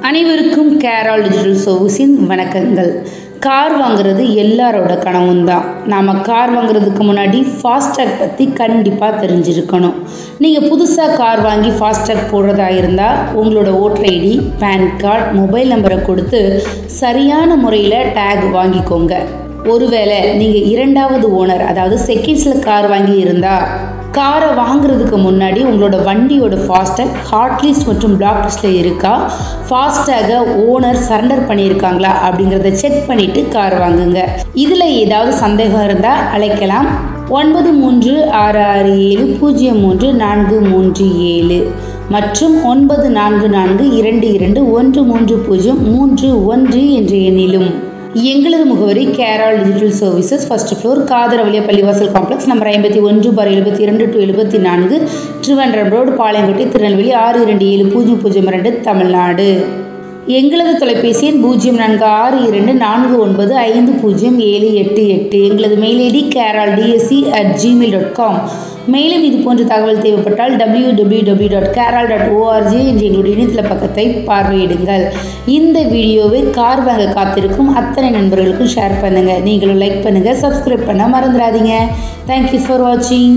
அனைவருக்கும் கேரால் டிஜிட்டல் சர்வீஸின் வணக்கங்கள். கார் வாங்குறது எல்லாரோட கனவும் தான். நாம் கார் வாங்குறதுக்கு முன்னாடி ஃபாஸ்டேக் பற்றி கண்டிப்பாக தெரிஞ்சிருக்கணும். நீங்கள் புதுசாக கார் வாங்கி ஃபாஸ்டேக் போடுறதா இருந்தால் உங்களோட voter ID, PAN card, mobile நம்பரை கொடுத்து சரியான முறையில் டேக் வாங்கிக்கோங்க. ஒருவேளை நீங்கள் இரண்டாவது ஓனர், அதாவது செகண்ட்ஸில் கார் வாங்கி இருந்தால் காரை வாங்குறதுக்கு முன்னாடி உங்களோட வண்டியோட ஃபாஸ்டேக் ஹாட் லிஸ்ட் மற்றும் பிளாக் லிஸ்ட்டில் இருக்கா, ஃபாஸ்டேகை ஓனர் சரண்டர் பண்ணியிருக்காங்களா அப்படிங்கிறத செக் பண்ணிவிட்டு கார் வாங்குங்க. இதில் ஏதாவது சந்தேகம் இருந்தால் அழைக்கலாம் 9667033437 மற்றும் 9442213031 என்ற எண்ணிலும். எங்களது முகவரி கேரால் டிஜிட்டல் சர்வீசஸ், ஃபர்ஸ்ட் ஃப்ளோர், காதரவலியா பள்ளிவாசல் complex, number 51/72-2 Trivandrum road, Palayamkottai, Tirunelveli 627002 Tamil Nadu. எங்களது தொலைபேசி எண் 0462495078. எங்களது மெயில் ஐடி keraldsc@gmail.com. மேலும் இது போன்ற தகவல் தேவைப்பட்டால் www.keral.org என்ற எங்களுடைய இணையதள பக்கத்தை பார்வையிடுங்கள். இந்த வீடியோவை கார் வாங்க காத்திருக்கும் அத்தனை நண்பர்களுக்கும் ஷேர் பண்ணுங்கள். நீங்களும் லைக் பண்ணுங்கள், சப்ஸ்கிரைப் பண்ண மறந்துடாதீங்க. தேங்க்யூ ஃபார் வாட்சிங்.